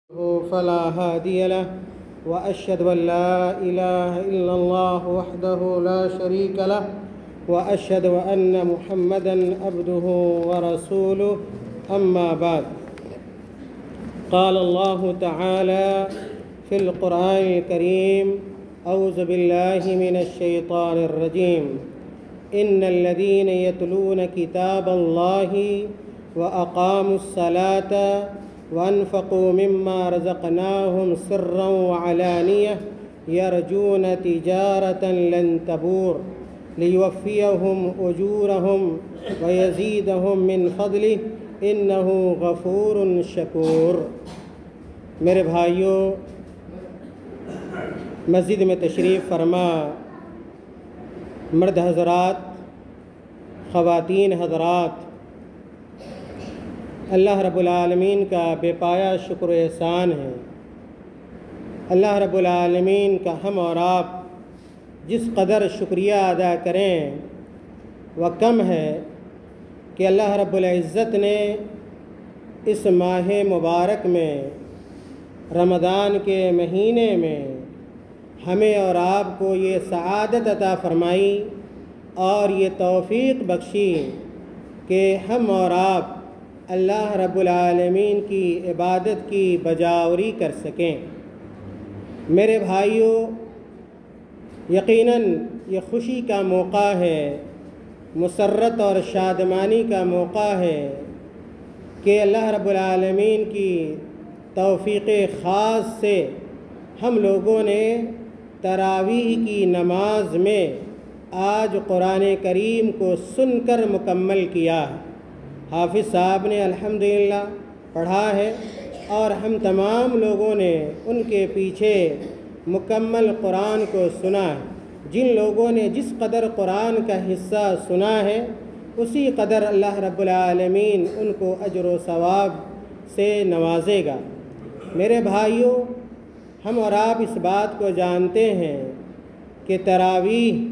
فلا هادي له وأشهد أن لا إله إلا الله وحده لا شريك له وأشهد أن محمدًا عبده ورسوله أما بعد. قال الله تعالى في القرآن الكريم: أعوذ بالله من الشيطان الرجيم. إن الذين يتلون كتاب الله وأقاموا الصلاة وأنفقوا مما رزقناهم سرا وعلانية يرجون تجارة لن تبور ليوفيهم أجورهم ويزيدهم من فضله إنه غفور شکور۔ میرے بھائیوں، مسجد میں تشریف فرما مرد حضرات، خواتین حضرات، اللہ رب العالمین کا بے پایا شکر و احسان ہے۔ اللہ رب العالمین کا ہم اور آپ جس قدر شکریہ ادا کریں وہ کم ہے کہ اللہ رب العزت نے اس ماہ مبارک میں، رمضان کے مہینے میں ہمیں اور آپ کو یہ سعادت عطا فرمائی اور یہ توفیق بخشی کہ ہم اور آپ اللہ رب العالمین کی عبادت کی بجاوری کر سکیں۔ میرے بھائیوں، یقیناً یہ خوشی کا موقع ہے، مسرت اور شادمانی کا موقع ہے کہ اللہ رب العالمین کی توفیق خاص سے ہم لوگوں نے تراویح کی نماز میں آج قرآن کریم کو سن کر مکمل کیا ہے۔ حافظ صاحب نے الحمدللہ پڑھا ہے اور ہم تمام لوگوں نے ان کے پیچھے مکمل قرآن کو سنا ہے۔ جن لوگوں نے جس قدر قرآن کا حصہ سنا ہے اسی قدر اللہ رب العالمین ان کو اجر و ثواب سے نوازے گا۔ میرے بھائیوں، ہم اور آپ اس بات کو جانتے ہیں کہ تراویح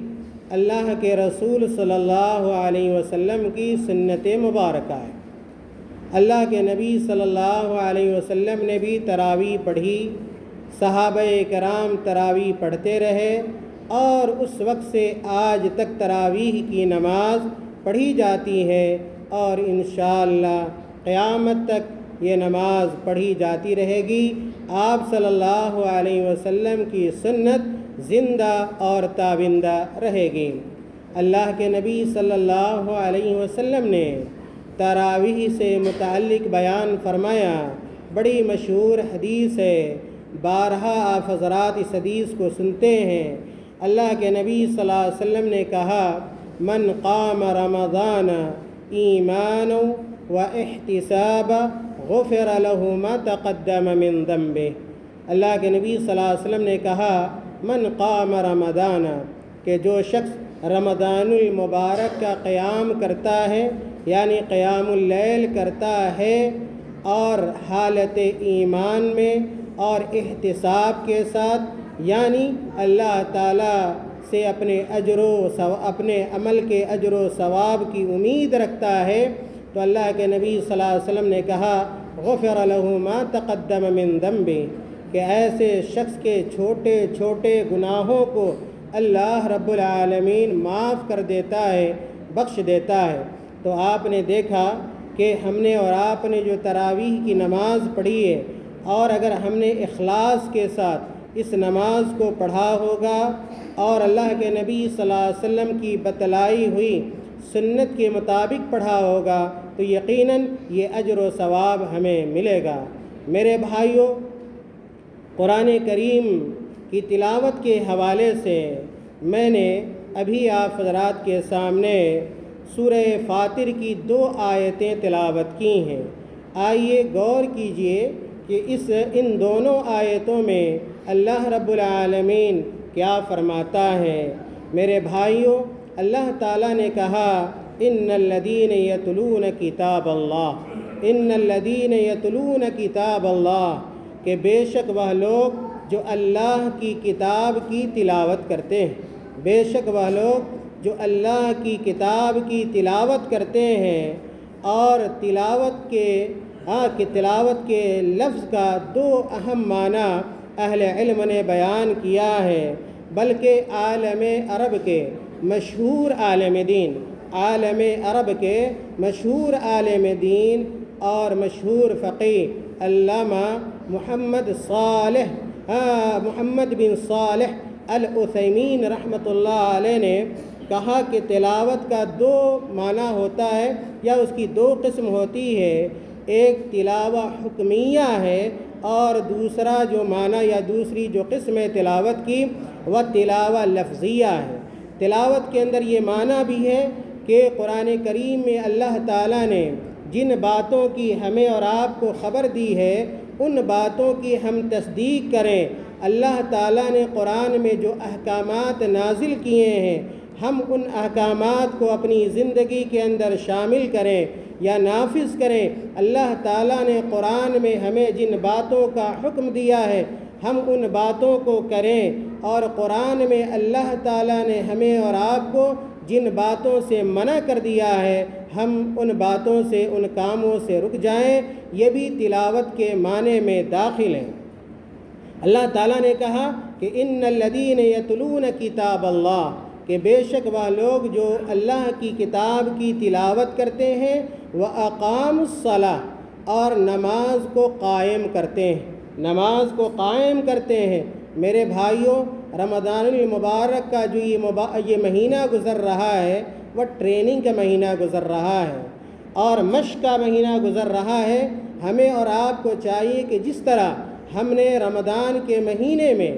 اللہ کے رسول صلی اللہ علیہ وسلم کی سنت مبارکہ ہے۔ اللہ کے نبی صلی اللہ علیہ وسلم نے بھی تراویح پڑھی، صحابہ کرام تراویح پڑھتے رہے اور اس وقت سے آج تک تراویح کی نماز پڑھی جاتی ہے اور انشاءاللہ قیامت تک یہ نماز پڑھی جاتی رہے گی۔ آپ صلی اللہ علیہ وسلم کی سنت زندہ اور تابندہ رہے گی۔ اللہ کے نبی صلی اللہ علیہ وسلم نے تراویح سے متعلق بیان فرمایا، بڑی مشہور حدیث ہے، بارہا آپ حضرات اس حدیث کو سنتے ہیں۔ اللہ کے نبی صلی اللہ علیہ وسلم نے کہا: من قام رمضان ایمانا و احتسابا غفر له ما تقدم من ذنبه۔ اللہ کے نبی صلی اللہ علیہ وسلم نے کہا: من قام رمضان، کہ جو شخص رمضان المبارک کا قیام کرتا ہے، یعنی قیام اللیل کرتا ہے اور حالت ایمان میں اور احتساب کے ساتھ، یعنی اللہ تعالیٰ سے اپنے عمل کے اجر و ثواب کی امید رکھتا ہے، تو اللہ کے نبی صلی اللہ علیہ وسلم نے کہا: غفر له ما تقدم من ذنبه، کہ ایسے شخص کے چھوٹے چھوٹے گناہوں کو اللہ رب العالمین معاف کر دیتا ہے، بخش دیتا ہے۔ تو آپ نے دیکھا کہ ہم نے اور آپ نے جو تراویح کی نماز پڑھی ہے، اور اگر ہم نے اخلاص کے ساتھ اس نماز کو پڑھا ہوگا اور اللہ کے نبی صلی اللہ علیہ وسلم کی بتلائی ہوئی سنت کے مطابق پڑھا ہوگا تو یقیناً یہ اجر و ثواب ہمیں ملے گا۔ میرے بھائیوں، قرآن کریم کی تلاوت کے حوالے سے میں نے ابھی آپ حضرات کے سامنے سورہ فاطر کی 2 آیتیں تلاوت کی ہیں۔ آئیے غور کیجئے کہ ان دونوں آیتوں میں اللہ رب العالمین کیا فرماتا ہے۔ میرے بھائیوں، اللہ تعالیٰ نے کہا: ان الذین یتلون کتاب اللہ، ان الذین یتلون کتاب اللہ، کہ بے شک وہ لوگ جو اللہ کی کتاب کی تلاوت کرتے ہیں، بے شک وہ لوگ جو اللہ کی کتاب کی تلاوت کرتے ہیں اور تلاوت کے کہ تلاوت کے لفظ کا دو اہم معنی اہل علم نے بیان کیا ہے، بلکہ عالم عرب کے مشہور عالم دین اور مشہور فقیہ علامہ محمد بن صالح العثیمین رحمۃ اللہ علیہ نے کہا کہ تلاوت کا دو معنی ہوتا ہے یا اس کی دو قسم ہوتی ہے، ایک تلاوہ حکمیہ ہے اور دوسرا جو معنی یا دوسری جو قسم ہے تلاوت کی وہ تلاوہ لفظیہ ہے۔ تلاوت کے اندر یہ معنی بھی ہے کہ قرآن کریم میں اللہ تعالیٰ نے جن باتوں کی ہمیں اور آپ کو خبر دی ہے ان باتوں کی ہم تصدیق کریں۔ اللہ تعالیٰ نے قرآن میں جو احکامات نازل کیے ہیں ہم ان احکامات کو اپنی زندگی کے اندر شامل کریں یا نافذ کریں۔ اللہ تعالیٰ نے قرآن میں ہمیں جن باتوں کا حکم دیا ہے ہم ان باتوں کو کریں، اور قرآن میں اللہ تعالیٰ نے ہمیں اور آپ کو جن باتوں سے منع کر دیا ہے ہم ان باتوں سے ان کاموں سے رک جائیں۔ یہ بھی تلاوت کے معنی میں داخل ہیں۔ اللہ تعالیٰ نے کہا کہ ان الذین یتلون کتاب اللہ، کہ بے شک وہ لوگ جو اللہ کی کتاب کی تلاوت کرتے ہیں وَأَقَامُوا الصَّلَاةَ، اور نماز کو قائم کرتے ہیں۔ میرے بھائیوں، رمضان المبارک کا جو یہ مہینہ گزر رہا ہے وہ ٹریننگ کا مہینہ گزر رہا ہے اور مشق کا مہینہ گزر رہا ہے۔ ہمیں اور آپ کو چاہیے کہ جس طرح ہم نے رمضان کے مہینے میں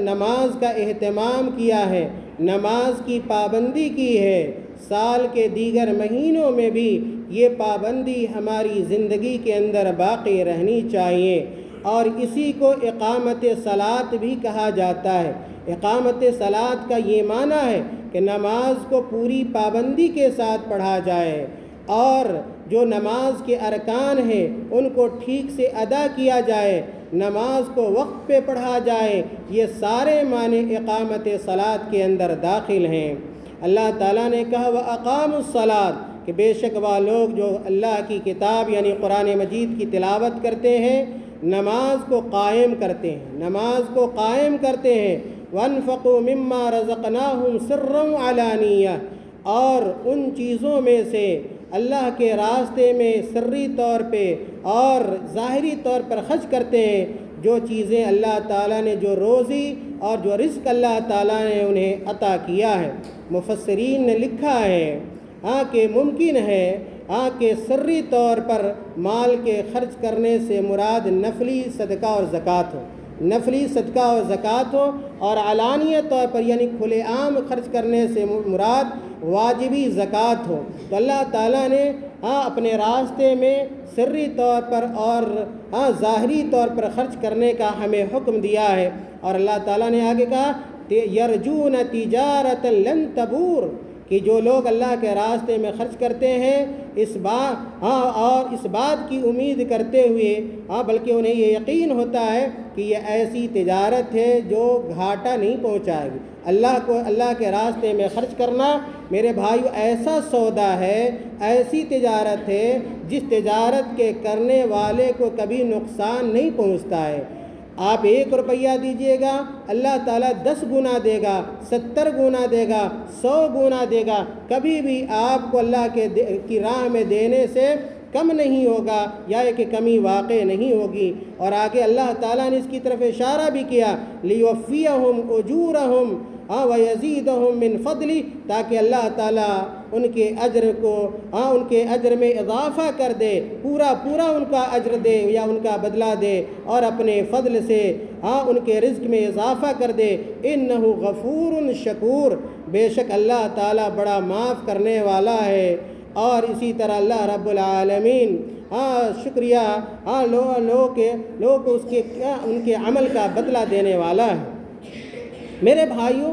نماز کا اہتمام کیا ہے، نماز کی پابندی کی ہے، سال کے دیگر مہینوں میں بھی یہ پابندی ہماری زندگی کے اندر باقی رہنی چاہیے، اور اسی کو اقامت صلاۃ بھی کہا جاتا ہے۔ اقامت صلاۃ کا یہ معنی ہے کہ نماز کو پوری پابندی کے ساتھ پڑھا جائے اور جو نماز کے ارکان ہیں ان کو ٹھیک سے ادا کیا جائے، نماز کو وقت پہ پڑھا جائے، یہ سارے معنی اقامت صلاۃ کے اندر داخل ہیں۔ اللہ تعالیٰ نے کہا وَأَقَامُوا الصَّلَاةَ، کہ بے شک وہ لوگ جو اللہ کی کتاب یعنی قرآن مجید کی تلاوت کرتے ہیں نماز کو قائم کرتے ہیں وَأَنفَقُوا مِمَّا رَزَقْنَاهُمْ سِرًّا وَعَلَانِيَّةً، اور ان چیزوں میں سے اللہ کے راستے میں سری طور پہ اور ظاہری طور پر خرچ کرتے ہیں، جو چیزیں اللہ تعالیٰ نے جو روزی اور جو رزق اللہ تعالیٰ نے انہیں عطا کیا ہے۔ مفسرین نے لکھا ہے کہ ممکن ہے کہ سری طور پر مال کے خرچ کرنے سے مراد نفلی صدقہ اور زکوٰۃ ہو، اور علانیہ طور پر یعنی کھلے عام خرچ کرنے سے مراد واجبی زکوٰۃ ہو۔ تو اللہ تعالیٰ نے اپنے راستے میں سری طور پر اور ظاہری طور پر خرچ کرنے کا ہمیں حکم دیا ہے، اور اللہ تعالیٰ نے آگے کہا یرجون تجارۃ لن تبور، کہ جو لوگ اللہ کے راستے میں خرچ کرتے ہیں اس بات کی امید کرتے ہوئے بلکہ انہیں یہ یقین ہوتا ہے کہ یہ ایسی تجارت ہے جو گھاٹا نہیں پہنچائے گی۔ اللہ کے راستے میں خرچ کرنا میرے بھائیو ایسا سودا ہے، ایسی تجارت ہے جس تجارت کے کرنے والے کو کبھی نقصان نہیں پہنچتا ہے۔ آپ 1 روپیہ دیجئے گا اللہ تعالیٰ 10 گنا دے گا، 70 گنا دے گا، 100 گنا دے گا، کبھی بھی آپ کو اللہ کی راہ میں دینے سے کم نہیں ہوگا یا کہ کمی واقع نہیں ہوگی۔ اور آگے اللہ تعالیٰ نے اس کی طرف اشارہ بھی کیا لِيُوَفِّيَهُمْ أُجُورَهُمْ وَيَزِيدَهُمْ مِنْ فَضْلِهِ، تاکہ اللہ تعالیٰ ان کے اجر میں اضافہ کر دے، پورا ان کا اجر دے یا ان کا بدلہ دے، اور اپنے فضل سے ان کے رزق میں اضافہ کر دے۔ إِنَّهُ غَفُورٌ شَكُورٌ، بے شک اللہ تعالیٰ بڑا معاف کرنے والا ہے۔ اور اسی طرح اللہ رب العالمین شکریہ لوگ ان کے عمل کا بدلہ دینے والا ہے۔ میرے بھائیوں،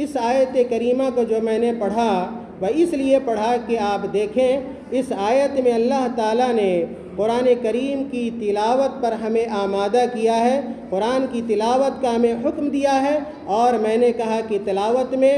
اس آیت کریمہ کو جو میں نے پڑھا وہ اس لیے پڑھا کہ آپ دیکھیں اس آیت میں اللہ تعالیٰ نے قرآن کریم کی تلاوت پر ہمیں آمادہ کیا ہے، قرآن کی تلاوت کا ہمیں حکم دیا ہے، اور میں نے کہا کہ تلاوت میں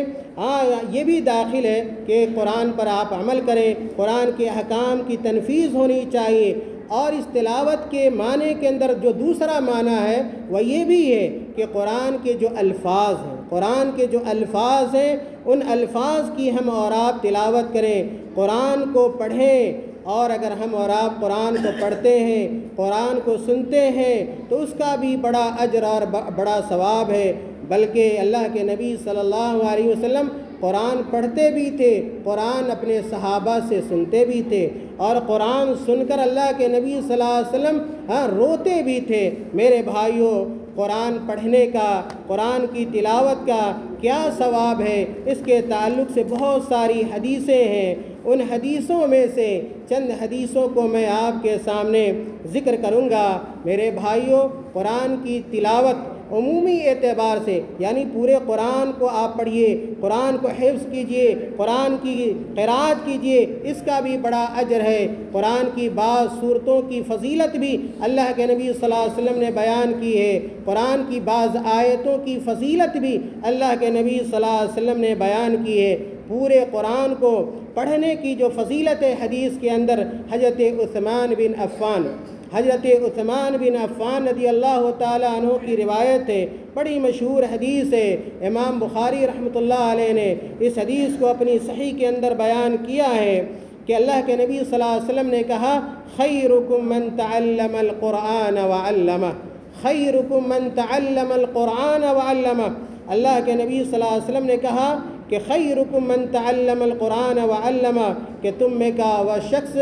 یہ بھی داخل ہے کہ قرآن پر آپ عمل کریں، قرآن کے احکام کی تنفیذ ہونی چاہیے، اور اس تلاوت کے معنی کے اندر جو دوسرا معنی ہے وہ یہ بھی ہے کہ قرآن کے جو الفاظ ہیں، قرآن کے جو الفاظ ہیں، ان الفاظ کی ہم اور آپ تلاوت کریں، قرآن کو پڑھیں، اور اگر ہم اور آپ قرآن کو پڑھتے ہیں، قرآن کو سنتے ہیں تو اس کا بھی بڑا اجر اور بڑا ثواب ہے۔ بلکہ اللہ کے نبی صلی اللہ علیہ وسلم قرآن پڑھتے بھی تھے، قرآن اپنے صحابہ سے سنتے بھی تھے، اور قرآن سن کر اللہ کے نبی صلی اللہ علیہ وسلم روتے بھی تھے۔ میرے بھائیوں، قرآن پڑھنے کا، قرآن کی تلاوت کا کیا ثواب ہے، اس کے تعلق سے بہت ساری حدیثیں ہیں۔ ان حدیثوں میں سے چند حدیثوں کو میں آپ کے سامنے ذکر کروں گا۔ میرے بھائیوں، قرآن کی تلاوت عمومی اعتبار سے، یعنی پورے قرآن کو آپ پڑھیے، قرآن کو حفظ کیجئے، قرآن کی قرأت کیجئے، اس کا بھی بڑا اجر ہے۔ قرآن کی بعض صورتوں کی فضیلت بھی اللہ کے نبی صلی اللہ علیہ وسلم نے بیان کی ہے، قرآن کی بعض آیتوں کی فضیلت بھی اللہ کے نبی صلی اللہ علیہ وسلم نے بیان کی ہے۔ پورے قرآن کو پڑھنے کی جو فضیلت ہے، حدیث کے اندر حضرت عثمان بن عفان رضی اللہ تعالیٰ عنہ کی روایت ہے، بڑی مشہور حدیث ہے۔ امام بخاری رحمۃ اللہ علیہ نے اس حدیث کو اپنی صحیح کے اندر بیان کیا ہے کہ اللہ کے نبی صلی اللہ علیہ وسلم نے کہا، خیرکم من تعلم القرآن وعلمہ، خیرکم من تعلم القرآن وعلمہ۔ اللہ کے نبی صلی اللہ علیہ وسلم نے کہا کہ خیرکم من تعلم القرآن وعلمہ، کہ تم میں کا وہ شخص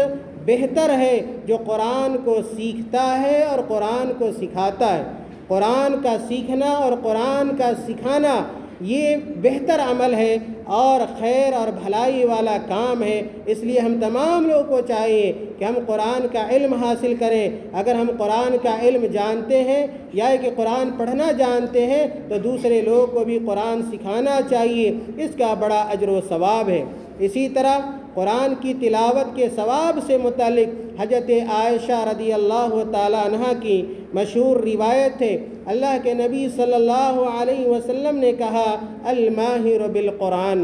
بہتر ہے جو قرآن کو سیکھتا ہے اور قرآن کو سکھاتا ہے۔ قرآن کا سیکھنا اور قرآن کا سکھانا یہ بہتر عمل ہے اور خیر اور بھلائی والا کام ہے۔ اس لیے ہم تمام لوگوں کو چاہیے کہ ہم قرآن کا علم حاصل کریں۔ اگر ہم قرآن کا علم جانتے ہیں یا کہ قرآن پڑھنا جانتے ہیں تو دوسرے لوگوں کو بھی قرآن سکھانا چاہیے، اس کا بڑا اجر و ثواب ہے۔ اسی طرح قرآن کی تلاوت کے ثواب سے متعلق حضرت عائشہ رضی اللہ تعالیٰ عنہ کی مشہور روایت ہے، اللہ کے نبی صلی اللہ علیہ وسلم نے کہا، الماہر بالقرآن،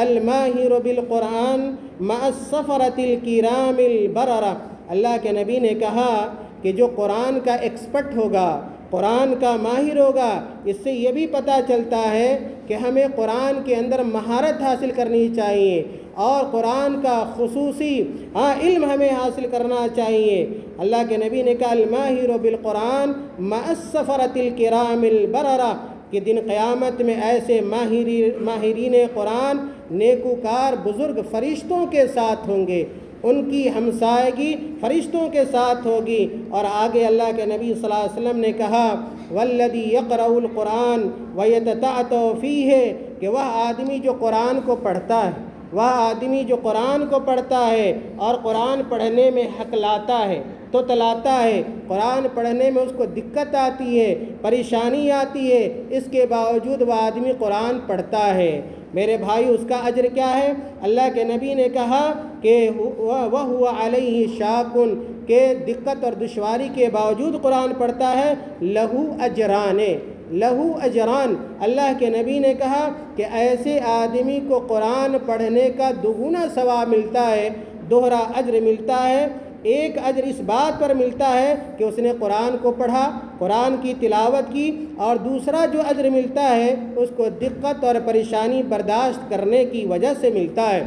الماہر بالقرآن مع السفرۃ الکرام البررہ۔ اللہ کے نبی نے کہا کہ جو قرآن کا ایکسپرٹ ہوگا، قرآن کا ماہر ہوگا، اس سے یہ بھی پتہ چلتا ہے کہ ہمیں قرآن کے اندر مہارت حاصل کرنی چاہیے اور قرآن کا خصوصی علم ہمیں حاصل کرنا چاہیے۔ اللہ کے نبی نے کہا، الماہر بالقرآن مع السفرۃ الکرام البررہ، کہ دن قیامت میں ایسے ماہرین قرآن نیکوکار بزرگ فرشتوں کے ساتھ ہوں گے، ان کی ہمسائیگی فرشتوں کے ساتھ ہوگی۔ اور آگے اللہ کے نبی صلی اللہ علیہ وسلم نے کہا، والذی یقرأ القرآن ویتتعتع فیہ، کہ وہ آدمی جو قرآن کو پڑھتا ہے، وہ آدمی جو قرآن کو پڑھتا ہے اور قرآن پڑھنے میں ہکلاتا ہے، توتلاتا ہے، قرآن پڑھنے میں اس کو دقت آتی ہے، پریشانی آتی ہے، اس کے باوجود وہ آدمی قرآن پڑھتا ہے۔ میرے بھائی، اس کا اجر کیا ہے؟ اللہ کے نبی نے کہا کہ وَهُوَ عَلَيْهِ شَاقٌ، کہ دقت اور دشواری کے باوجود قرآن پڑھتا ہے، لَهُ أَجْرَانِ، لہو اجران۔ اللہ کے نبی نے کہا کہ ایسے آدمی کو قرآن پڑھنے کا دوگنا ثواب ملتا ہے، دوہرا اجر ملتا ہے۔ ایک اجر اس بات پر ملتا ہے کہ اس نے قرآن کو پڑھا، قرآن کی تلاوت کی، اور دوسرا جو اجر ملتا ہے اس کو دقت اور پریشانی برداشت کرنے کی وجہ سے ملتا ہے۔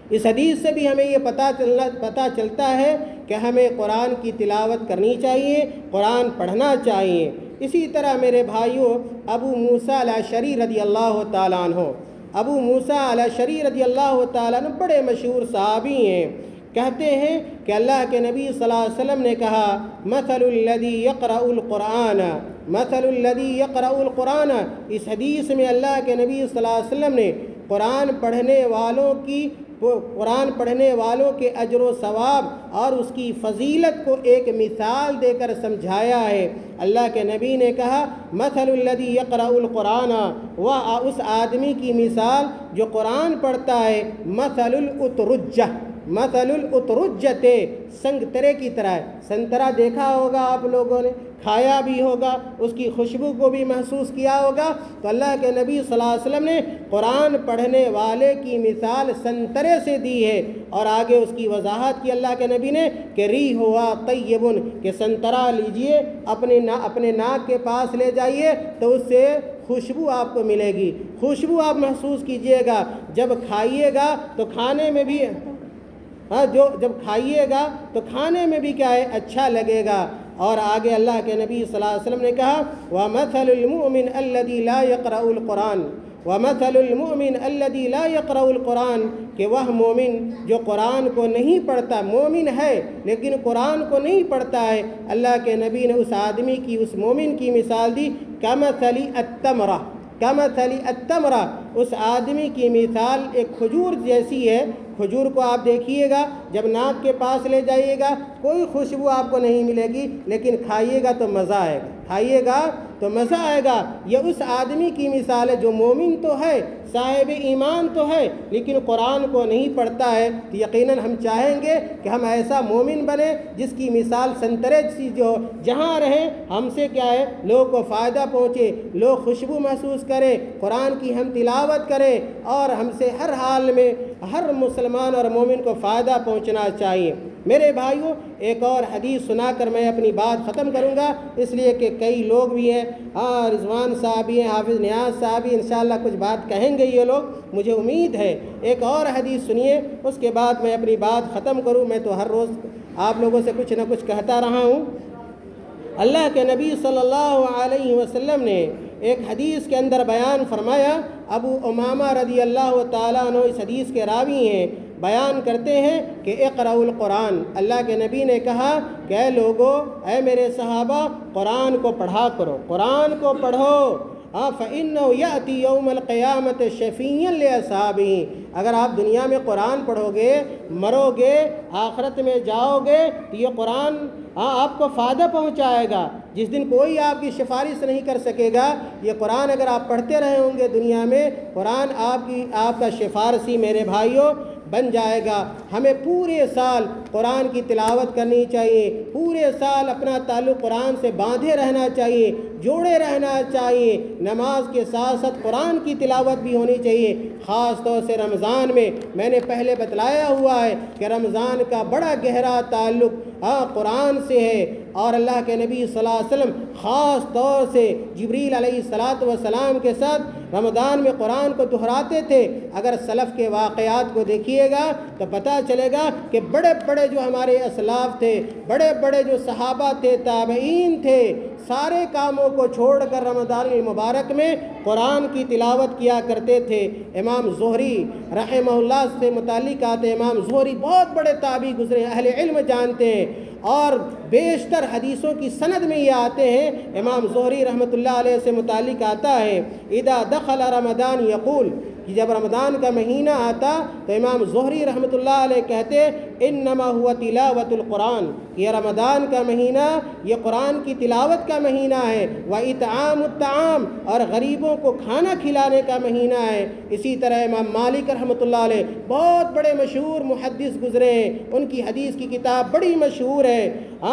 اس حدیث سے بھی ہمیں یہ پتہ چلتا ہے کہ ہمیں قرآن کی تلاوت کرنی چاہیے، قرآن پڑھنا چاہیے۔ اسی طرح میرے بھائیوں، ابو موسیٰ الاشعری رضی اللہ تعالیٰ عنہ، ابو موسیٰ الاشعری رضی اللہ تعالیٰ عنہ بڑے مشہور صحابی ہیں۔ کہتے ہیں کہ اللہ کے نبی صلی اللہ علیہ وسلم نے کہا، مثل الذی یقرأ القرآن، مثل الذی یقرأ القرآن۔ اس حدیث میں اللہ کے نبی صلی اللہ علیہ وسلم نے قرآن پڑھنے والوں کے اجر و ثواب اور اس کی فضیلت کو ایک مثال دے کر سمجھایا ہے۔ اللہ کے نبی نے کہا، مثل الذی یقرأ القرآن، وہ اس آدمی کی مثال جو قرآن پڑھتا ہے، مثل الاترجہ، مثل الاترجۃ، سنگترے کی طرح ہے۔ سنترا دیکھا ہوگا آپ لوگوں نے، کھایا بھی ہوگا، اس کی خوشبو کو بھی محسوس کیا ہوگا۔ تو اللہ کے نبی صلی اللہ علیہ وسلم نے قرآن پڑھنے والے کی مثال سنترے سے دی ہے، اور آگے اس کی وضاحت کی اللہ کے نبی نے کہ ریح ہوا طیب، کہ سنترا لیجئے، اپنے ناک کے پاس لے جائیے تو اس سے خوشبو آپ کو ملے گی، خوشبو آپ محسوس کیجئے گا۔ جب کھائیے گا تو کھانے میں بھی جب کھائیے گا تو کھانے میں بھی کیا ہے، اچھا لگے گا۔ اور آگے اللہ کے نبی صلی اللہ علیہ وسلم نے کہا وَمَثَلُ الْمُؤْمِنِ الَّذِي لَا يَقْرَأُ الْقُرْآنَ وَمَثَلُ الْمُؤْمِنِ الَّذِي لَا يَقْرَأُ الْقُرْآنَ، کہ وہ مومن جو قرآن کو نہیں پڑھتا، مومن ہے لیکن قرآن کو نہیں پڑھتا ہے، اللہ کے نبی نے اس آدمی کی، اس مومن کی مثال دی کَمَثَلِ التَّمْرَةِ، کَمَثَلِ التَّمْرَةِ، اس آدمی کی مثال ایک کھجور جیسی ہے۔ کھجور کو آپ دیکھیے گا، جب ناک کے پاس لے جائیے گا کوئی خوشبو آپ کو نہیں ملے گی، لیکن کھائیے گا تو مزہ آئے گا، کھائیے گا تو مزہ آئے گا۔ یہ اس آدمی کی مثال ہے جو مومن تو ہے، صاحب ایمان تو ہے، لیکن قرآن کو نہیں پڑھتا ہے۔ تو یقیناً ہم چاہیں گے کہ ہم ایسا مومن بنیں جس کی مثال سنترے سی، جو جہاں رہیں ہم سے کیا ہے، لوگوں کو فائدہ پہنچے، لوگ خوشبو محسوس کریں، قرآن کی ہم تلاوت کریں، اور ہم سے ہر حال میں ہر مسلمان اور مومن کو فائدہ پہنچنا چاہیے۔ میرے بھائیوں، ایک اور حدیث سنا کر میں اپنی بات ختم کروں گا، اس لیے کہ کئی لوگ بھی ہیں، رضوان صاحب بھی ہیں، حافظ نیاز صاحب بھی انشاءاللہ کچھ بات کہیں گے یہ لوگ، مجھے امید ہے۔ ایک اور حدیث سنیے، اس کے بعد میں اپنی بات ختم کروں۔ میں تو ہر روز آپ لوگوں سے کچھ نہ کچھ کہتا رہا ہوں۔ اللہ کے نبی صلی اللہ علیہ وسلم نے ایک حدیث کے اندر بیان فرمایا، ابو امامہ رضی اللہ تعالیٰ عنہ اس حدیث کے راوی ہیں، بیان کرتے ہیں کہ اقرأوا القرآن، اللہ کے نبی نے کہا کہ اے لوگو، اے میرے صحابہ، قرآن کو پڑھا کرو، قرآن کو پڑھو۔ فَإِنَّهُ يَأْتِي يَوْمَ الْقِيَامَةِ شَفِيًّا لِأَصْحَابِهِ، اگر آپ دنیا میں قرآن پڑھو گے، مرو گے، آخرت میں جاؤ گے تو یہ قرآن آپ کو فائدہ پہنچائے گا۔ جس دن کوئی آپ کی سفارش نہیں کر سکے گا، یہ قرآن اگر آپ پڑھتے رہے ہوں گے دنیا میں، قرآن آپ کا سفارشی میرے بھائیوں بن جائے گا۔ ہمیں پورے سال قرآن کی تلاوت کرنی چاہیے، پورے سال اپنا تعلق قرآن سے باندھے رہنا چاہیے، جوڑے رہنا چاہیے۔ نماز کے ساتھ ساتھ قرآن کی تلاوت بھی ہونی چاہیے، خاص طور سے رمضان میں نے پہلے بتلایا ہوا ہے کہ رمضان کا بڑا گہرا تعلق قرآن سے ہے، اور اللہ کے نبی صلی اللہ علیہ وسلم خاص طور سے جبریل علیہ السلام کے ساتھ رمضان میں قرآن کو دہراتے تھے۔ اگر سلف کے واقعات کو دیکھیے گا تو پتہ چلے گا کہ بڑے بڑے جو ہمارے اسلاف تھے، بڑے بڑے جو صحابہ تھے، تابعین تھے، سارے کاموں کو چھوڑ کر رمضان المبارک میں قرآن کی تلاوت کیا کرتے تھے۔ امام زہری رحمہ اللہ سے متعلق آتے، امام زہری بہت بڑے تابعی گزرے، اہل علم جانتے ہیں، اور بیشتر حدیثوں کی سند میں یہ آتے ہیں۔ امام زہری رحمۃ اللہ علیہ سے متعلق آتا ہے اذا دخل رمضان یقول، کہ جب رمضان کا مہینہ آتا تو امام زہری رحمۃ اللہ علیہ کہتے انما هو تلاوت القرآن، یہ رمضان کا مہینہ یہ قرآن کی تلاوت کا مہینہ ہے، واطعام الطعام، اور غریبوں کو کھانا کھلانے کا مہینہ ہے۔ اسی طرح امام مالک رحمۃ اللہ علیہ بہت بڑے مشہور محدث گزرے ہیں، ان کی حدیث کی کتاب بڑی مشہور ہے۔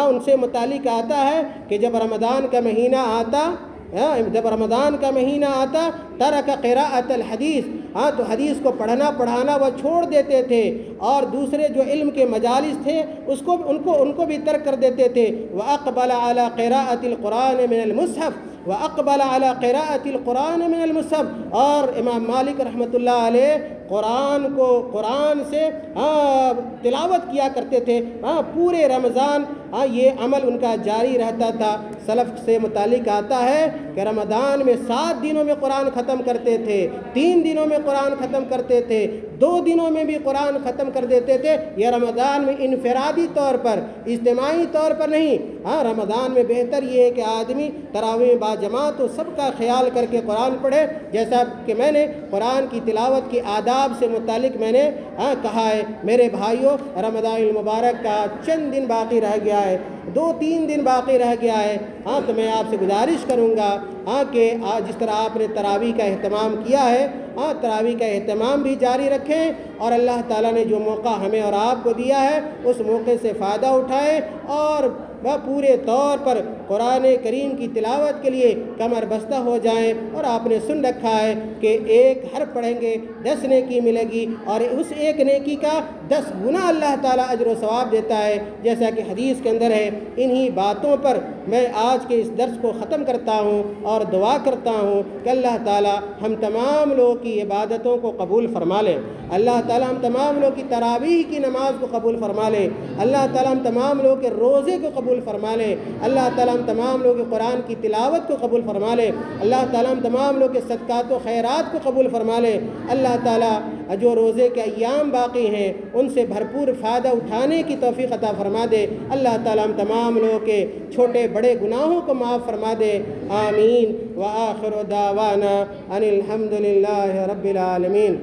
ان سے متعلق آتا ہے کہ جب رمضان کا مہینہ آتا ترک قراءت الحدیث، تو حدیث کو پڑھنا پڑھانا وہ چھوڑ دیتے تھے، اور دوسرے جو علم کے مجالس تھے ان کو بھی ترک کر دیتے تھے۔ وَأَقْبَلَ عَلَى قِرَاءَةِ الْقُرْآنِ مِنَ الْمُصْحَفِ وَأَقْبَلَ عَلَى قِرَاءَةِ الْقُرْآنِ مِنَ الْمُصْحَفِ، اور امام مالک رحمۃ اللہ علیہ قرآن سے تلاوت کیا کرتے تھے پورے رمضان، یہ عمل ان کا جاری رہتا تھا۔ سلف سے متعلق آتا ہے کہ رمضان میں 7 دنوں میں قرآن ختم کرتے تھے، 3 دنوں میں قرآن ختم کرتے تھے، 2 دنوں میں بھی قرآن ختم کر دیتے تھے۔ یہ رمضان میں انفرادی طور پر، اجتماعی طور پر نہیں۔ رمضان میں بہتر یہ ہے کہ آدمی تراویح با جماعت تو سب کا خیال کر کے قرآن پڑھے، جیسا کہ میں نے قرآن کی تلاوت کے آداب سے متعلق میں نے کہا ہے۔ میرے بھائیوں، رمضان المبارک کا چند دن باقی رہ گیا ہے، 2-3 دن باقی رہ گیا ہے، تو میں آپ سے گزارش کروں گا کہ جس طرح آپ نے تراویح کا اہتمام کیا ہے، تراویح کا اہتمام بھی جاری رکھیں، اور اللہ تعالیٰ نے جو موقع ہمیں اور آپ کو دیا ہے اس موقع سے فائدہ اٹھائیں، اور وہ پورے طور پر قرآن کریم کی تلاوت کے لیے کمر بستہ ہو جائیں۔ اور آپ نے سن رکھا ہے کہ 1 حرف پڑھیں گے 10 نیکی ملے گی، اور اس 1 نیکی کا 10 گنا اللہ تعالیٰ اجر و ثواب دیتا ہے، جیسا کہ حدیث کے اندر ہے۔ انہی باتوں پر میں آج کے اس درس کو ختم کرتا ہوں اور دعا کرتا ہوں کہ اللہ تعالیٰ ہم تمام لوگوں کی عبادتوں کو قبول فرما لے، اللہ تعالیٰ ہم تمام لوگوں کی تراویح کی نماز کو قبول فرما لے، اللہ تعالیٰ ہم تمام لوگوں کے روزے کو قبول فرما لے، اللہ تعالیٰ ہم تمام لوگوں کے قرآن کی تلاوت کو قبول فرما لے، اللہ تعالیٰ ہم تمام لوگوں کے صدقات و خیرات کو قبول فرما لے، اللہ تعالیٰ جو روزے کے ایام باقی ہیں ان سے بھرپور فائدہ اٹھانے کی توفیق عطا فرما دے، اللہ تعالیٰ ہم تمام لوگوں کے چھوٹے بڑے گناہوں کو معاف فرما دے، آمین۔ وآخر دعوانا ان الحمد للہ رب العالمین۔